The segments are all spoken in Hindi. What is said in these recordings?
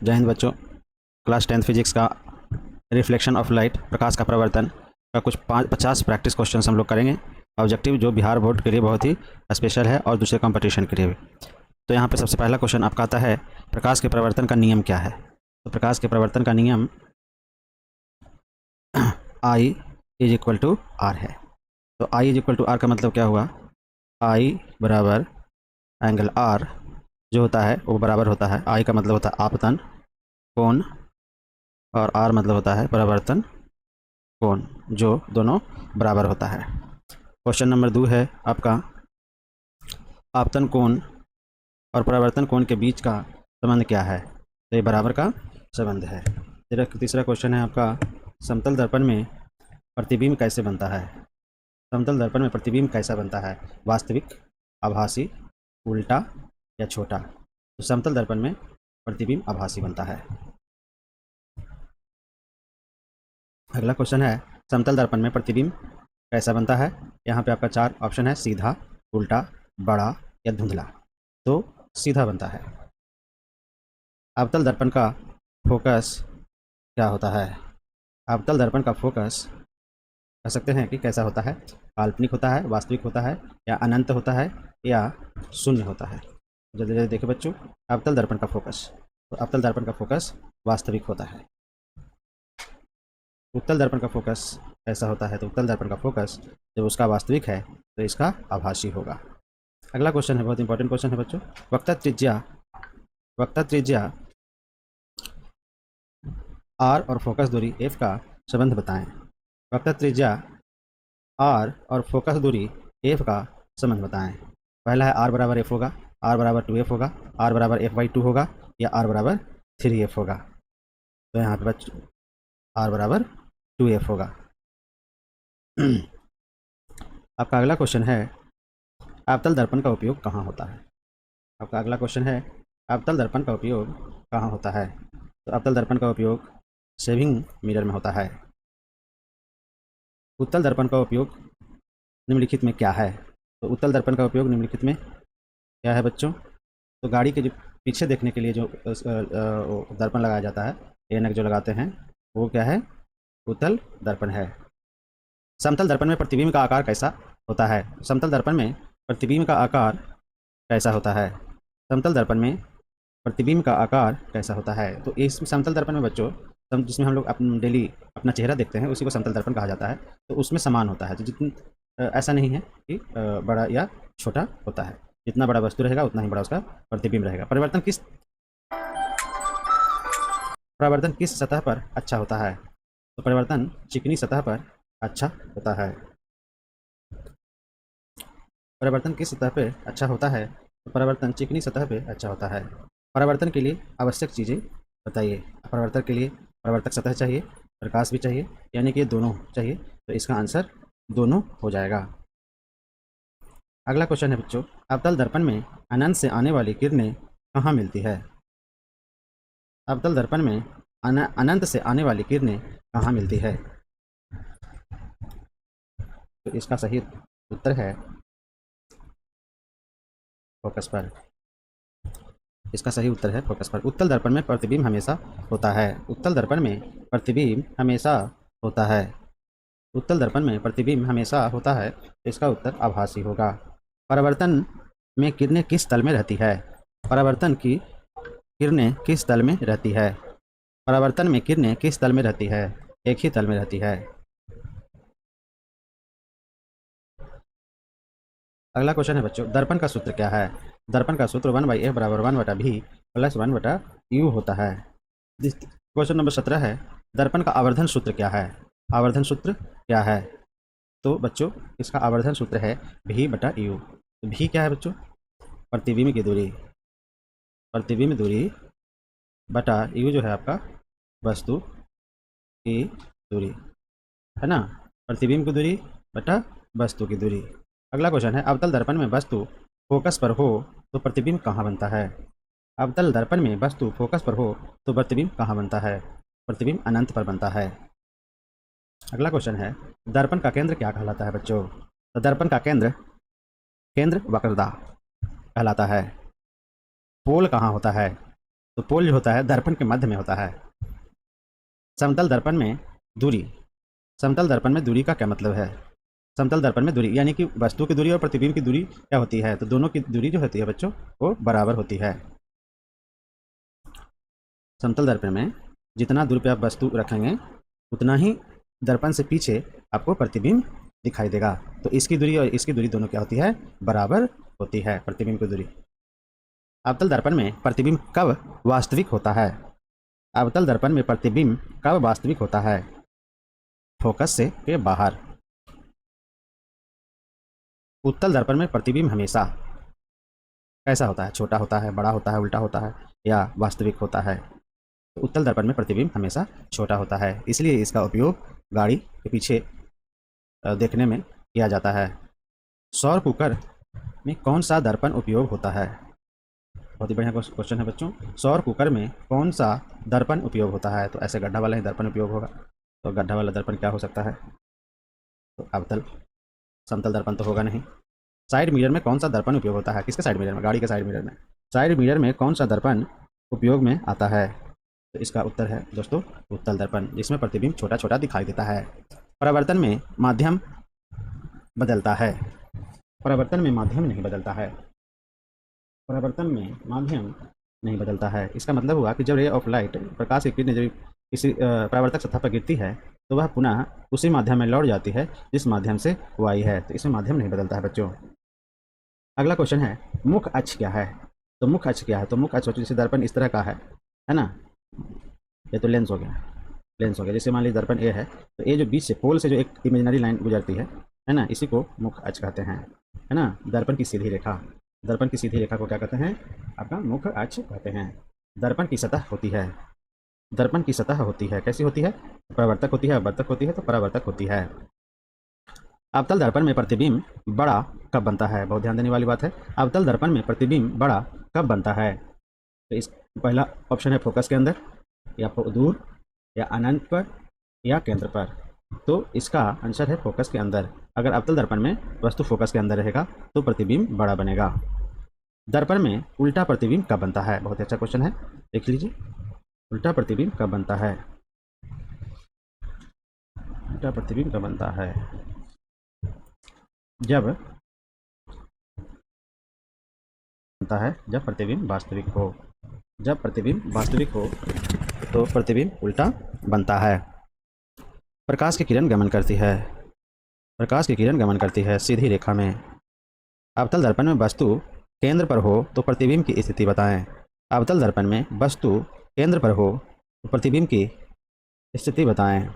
जय हिंद बच्चों। क्लास 10th फिजिक्स का रिफ्लेक्शन ऑफ लाइट, प्रकाश का प्रवर्तन का कुछ 50 प्रैक्टिस क्वेश्चन हम लोग करेंगे। ऑब्जेक्टिव जो बिहार बोर्ड के लिए बहुत ही स्पेशल है और दूसरे कंपटीशन के लिए भी। तो यहाँ पे सबसे पहला क्वेश्चन आपका आता है, प्रकाश के प्रवर्तन का नियम क्या है। तो प्रकाश के प्रवर्तन का नियम I is equal to r है। तो I is equal to r का मतलब क्या हुआ, I बराबर एंगल R जो होता है वो बराबर होता है, I का मतलब होता है आपतन कोण और R मतलब होता है परावर्तन कोण, जो दोनों बराबर होता है। क्वेश्चन नंबर 2 है आपका, आपतन कोण और परावर्तन कोण के बीच का संबंध क्या है। तो ये बराबर का संबंध है। तीसरा क्वेश्चन है आपका, समतल दर्पण में प्रतिबिंब कैसे बनता है। समतल दर्पण में प्रतिबिंब कैसा बनता है, वास्तविक, आभासी, उल्टा या छोटा। तो समतल दर्पण में प्रतिबिंब आभासी बनता है। अगला क्वेश्चन है, समतल दर्पण में प्रतिबिंब कैसा बनता है। यहाँ पे आपका 4 ऑप्शन है, सीधा, उल्टा, बड़ा या धुंधला। तो सीधा बनता है। अवतल दर्पण का फोकस क्या होता है। अवतल दर्पण का फोकस कह सकते हैं कि कैसा होता है, काल्पनिक होता है, वास्तविक होता है, या अनंत होता है, या शून्य होता है। जल्दी जल्दी देखिए बच्चों, अवतल दर्पण का फोकस, तो अवतल दर्पण का फोकस वास्तविक होता है। उत्तल दर्पण का फोकस ऐसा होता है, तो उत्तल दर्पण का फोकस जब उसका वास्तविक है तो इसका आभासी होगा। अगला क्वेश्चन है, बहुत इंपॉर्टेंट क्वेश्चन है बच्चों, वक्ता त्रिज्या आर और फोकस दूरी एफ का संबंध बताएं। वक्ता त्रिज्या आर और फोकस दूरी एफ का संबंध बताएं। पहला है आर बराबर एफ होगा, आर बराबर 2f होगा, आर बराबर f/2 होगा, या आर बराबर 3f होगा। तो यहाँ पे बच्चों आर बराबर 2f होगा। आपका अगला क्वेश्चन है, अवतल दर्पण का उपयोग कहाँ होता है। आपका अगला क्वेश्चन है, अवतल दर्पण का उपयोग कहाँ होता है। तो अवतल दर्पण का उपयोग शेविंग मिरर में होता है। उत्तल दर्पण का उपयोग निम्नलिखित में क्या है। तो उत्तल दर्पण का उपयोग निम्नलिखित में क्या है बच्चों। तो गाड़ी के जो पीछे देखने के लिए जो दर्पण लगाया जाता है, ऐनक जो लगाते हैं, वो क्या है, उत्तल दर्पण है। समतल दर्पण में प्रतिबिंब का आकार कैसा होता है। समतल दर्पण में प्रतिबिंब का आकार कैसा होता है। समतल दर्पण में प्रतिबिंब का आकार कैसा होता है। तो इस समतल दर्पण में बच्चों, जिसमें हम लोग डेली अपना चेहरा देखते हैं, उसी को समतल दर्पण कहा जाता है। तो उसमें समान होता है, तो जितनी ऐसा नहीं है कि बड़ा या छोटा होता है। जितना बड़ा वस्तु रहेगा उतना ही बड़ा उसका प्रतिबिंब रहेगा। परिवर्तन किस सतह पर अच्छा होता है। तो परिवर्तन चिकनी सतह पर अच्छा होता है। परिवर्तन किस सतह पे अच्छा होता है। तो परिवर्तन चिकनी सतह पे अच्छा होता है। परिवर्तन के लिए आवश्यक चीज़ें बताइए। परिवर्तन के लिए परिवर्तक सतह चाहिए, प्रकाश भी चाहिए, यानी कि दोनों चाहिए। तो इसका आंसर दोनों हो जाएगा। अगला क्वेश्चन है बच्चों, अवतल दर्पण में अनंत से आने वाली किरणें कहाँ मिलती है। अवतल दर्पण में अनंत से आने वाली किरणें कहाँ मिलती है। तो इसका सही उत्तर है फोकस पर। इसका सही उत्तर है फोकस पर। उत्तल दर्पण में प्रतिबिंब हमेशा होता है। उत्तल दर्पण में प्रतिबिंब हमेशा होता है। उत्तल दर्पण में प्रतिबिंब हमेशा होता है, तो इसका उत्तर आभासी होगा। परावर्तन में किरणें किस तल में रहती है। परावर्तन की किरणें किस तल में रहती है। परावर्तन में किरणें किस तल में रहती है, एक ही तल में रहती है। अगला क्वेश्चन है बच्चों, दर्पण का सूत्र क्या है। दर्पण का सूत्र 1/f बराबर 1/v प्लस 1/u होता है। क्वेश्चन नंबर 17 है, दर्पण का आवर्धन सूत्र क्या है। आवर्धन सूत्र क्या है। तो बच्चों इसका आवर्धन सूत्र है v/u। तो v क्या है बच्चों, प्रतिबिंब की दूरी, प्रतिबिंब दूरी बटा u जो है आपका वस्तु की दूरी, है ना। प्रतिबिंब की दूरी बटा वस्तु की दूरी। अगला क्वेश्चन है, अवतल दर्पण में वस्तु फोकस पर हो तो प्रतिबिंब कहाँ बनता है। अवतल दर्पण में वस्तु फोकस पर हो तो प्रतिबिंब कहाँ बनता है। प्रतिबिंब अनंत पर बनता है। अगला क्वेश्चन है, दर्पण का केंद्र क्या कहलाता है बच्चों। तो दर्पण का केंद्र वक्रता कहलाता है। पोल कहाँ होता है। तो पोल जो होता है दर्पण के मध्य में होता है। समतल दर्पण में दूरी, समतल दर्पण में दूरी का क्या मतलब है? समतल दर्पण में दूरी यानी कि वस्तु की दूरी और प्रतिबिंब की दूरी क्या होती है? तो दोनों की दूरी जो होती है बच्चों वो बराबर होती है। समतल दर्पण में जितना दूर पे आप वस्तु रखेंगे उतना ही दर्पण से पीछे आपको प्रतिबिंब दिखाई देगा। तो इसकी दूरी और इसकी दूरी दोनों क्या होती है? बराबर होती है, प्रतिबिंब की दूरी। अवतल दर्पण में प्रतिबिंब कब वास्तविक होता है? अवतल दर्पण में प्रतिबिंब कब वास्तविक होता है? फोकस से के बाहर। उत्तल दर्पण में प्रतिबिंब हमेशा कैसा होता है? छोटा होता है, बड़ा होता है, उल्टा होता है या वास्तविक होता है? तो उत्तल दर्पण में प्रतिबिंब हमेशा छोटा होता है, इसलिए इसका उपयोग गाड़ी के पीछे देखने में किया जाता है। सौर कुकर में कौन सा दर्पण उपयोग होता है? बहुत ही बढ़िया क्वेश्चन है बच्चों। सौर कुकर में कौन सा दर्पण उपयोग होता है? तो ऐसे गड्ढा वाला ही दर्पण उपयोग होगा। तो गड्ढा वाला दर्पण क्या हो सकता है? तो अवतल, समतल दर्पण तो होगा नहीं। साइड मिरर में कौन सा दर्पण उपयोग होता है? किसके साइड मिरर में? गाड़ी के साइड मिरर में। साइड मिरर में कौन सा दर्पण उपयोग में आता है? तो इसका उत्तर है दोस्तों उत्तल दर्पण, जिसमें प्रतिबिंब छोटा छोटा दिखाई देता है। परावर्तन में माध्यम बदलता है। परावर्तन में माध्यम नहीं बदलता है। परावर्तन में माध्यम नहीं बदलता है। इसका मतलब हुआ कि जब रे ऑफ लाइट, प्रकाश की किरणें जब किसी परावर्तक सतह पर गिरती है तो वह पुनः उसी माध्यम में लौट जाती है जिस माध्यम से वो आई है। तो इसमें माध्यम नहीं बदलता है बच्चों। अगला क्वेश्चन है मुख्य अक्ष क्या है? तो मुख्य अक्ष क्या है? तो मुख्य अक्ष जैसे दर्पण इस तरह का है ना, ये तो लेंस हो गया, लेंस हो गया। जैसे मान लीजिए दर्पण ए है, तो ए जो बीच से पोल से जो एक इमेजिनरी लाइन गुजरती है ना, इसी को मुख्य अक्ष कहते हैं, है ना। दर्पण की सीधी रेखा, दर्पण की सीधी रेखा को क्या कहते हैं? आपका मुख्य अक्ष कहते हैं। दर्पण की सतह होती है, दर्पण की सतह होती है, कैसी होती है? परावर्तक होती है, अपवर्तक होती है, तो परावर्तक होती है। अवतल दर्पण में प्रतिबिंब बड़ा कब बनता है? बहुत ध्यान देने वाली बात है। अवतल दर्पण में प्रतिबिंब बड़ा कब बनता है? तो इस पहला ऑप्शन है फोकस के अंदर, या दूर, या अनंत पर, या केंद्र पर। तो इसका आंसर है फोकस के अंदर। अगर अवतल दर्पण में वस्तु फोकस के अंदर रहेगा तो प्रतिबिंब बड़ा बनेगा। दर्पण में उल्टा प्रतिबिंब कब बनता है? बहुत अच्छा क्वेश्चन है, देख लीजिए। उल्टा प्रतिबिंब कब बनता है? उल्टा प्रतिबिंब कब बनता है? जब बनता है जब प्रतिबिंब वास्तविक हो। जब प्रतिबिंब वास्तविक हो तो प्रतिबिंब उल्टा बनता है। प्रकाश की किरण गमन करती है, प्रकाश की किरण गमन करती है सीधी रेखा में। अवतल दर्पण में वस्तु केंद्र पर हो तो प्रतिबिंब की स्थिति बताएं। अवतल दर्पण में वस्तु केंद्र पर हो तो प्रतिबिंब की स्थिति बताएं।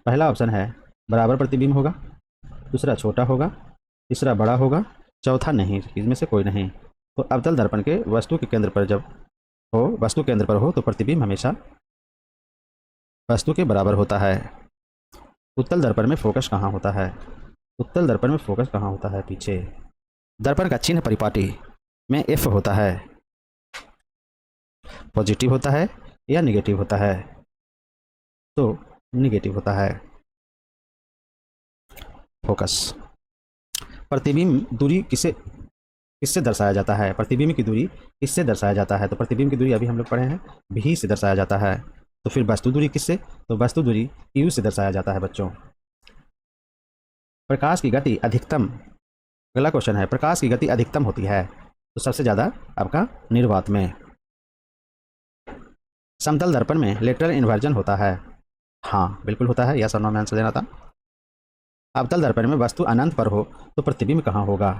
पहला ऑप्शन है बराबर प्रतिबिंब होगा, दूसरा छोटा होगा, तीसरा बड़ा होगा, चौथा नहीं, इसमें से कोई नहीं। तो अवतल दर्पण के वस्तु के केंद्र पर जब हो, वस्तु केंद्र पर हो तो प्रतिबिंब हमेशा वस्तु के बराबर होता है। उत्तल दर्पण में फोकस कहाँ होता है? उत्तल दर्पण में फोकस कहाँ होता है? पीछे। दर्पण का चिन्ह परिपाटी में एफ होता है, पॉजिटिव होता है या निगेटिव होता है? तो निगेटिव होता है। फोकस। प्रतिबिंब दूरी किससे दर्शाया जाता है? प्रतिबिंब की दूरी किससे दर्शाया जाता है? तो प्रतिबिंब की दूरी अभी हम लोग पढ़े हैं, भी से दर्शाया जाता है। तो फिर वस्तु दूरी किससे? तो वस्तु दूरी यू से दर्शाया जाता है बच्चों। प्रकाश की गति अधिकतम, अगला क्वेश्चन है, प्रकाश की गति अधिकतम होती है तो सबसे ज़्यादा आपका निर्वात में। समतल दर्पण में लेटरल इन्वर्जन होता है? हाँ बिल्कुल होता है, या सर नो में आंसर देना था। अवतल दर्पण में वस्तु अनंत पर हो तो प्रतिबिंब कहाँ होगा?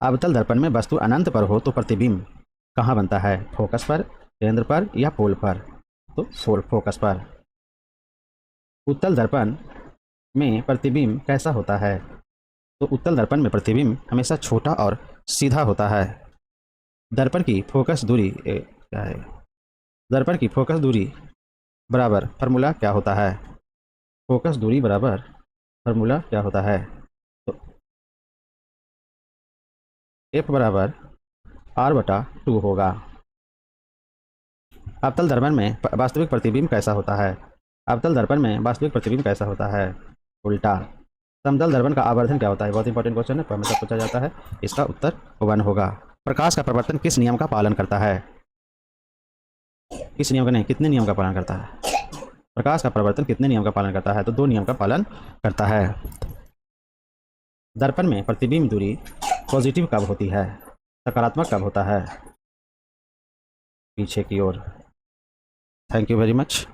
अवतल दर्पण में वस्तु अनंत पर हो तो प्रतिबिंब कहाँ बनता है? फोकस पर, केंद्र पर, या पोल पर? तो फोकस पर। उत्तल दर्पण में प्रतिबिंब कैसा होता है? तो उत्तल दर्पण में प्रतिबिंब हमेशा छोटा और सीधा होता है। दर्पण की फोकस दूरी क्या है? दर्पण की फोकस दूरी बराबर फार्मूला क्या होता है? फोकस दूरी बराबर फार्मूला क्या होता है? तो एफ बराबर r/2 होगा। अवतल दर्पण में वास्तविक प्रतिबिंब कैसा होता है? अवतल दर्पण में वास्तविक प्रतिबिंब कैसा होता है? उल्टा। समतल दर्पण का आवर्धन क्या होता है? बहुत इंपॉर्टेंट क्वेश्चन है, हमेशा पूछा जाता है। इसका उत्तर 1 होगा। प्रकाश का प्रवर्तन किस नियम का पालन करता है? किस नियम का नहीं, कितने नियम का पालन करता है? प्रकाश का परावर्तन कितने नियम का पालन करता है? तो 2 नियम का पालन करता है। दर्पण में प्रतिबिंब दूरी पॉजिटिव कब होती है, सकारात्मक कब होता है? पीछे की ओर। Thank you very much.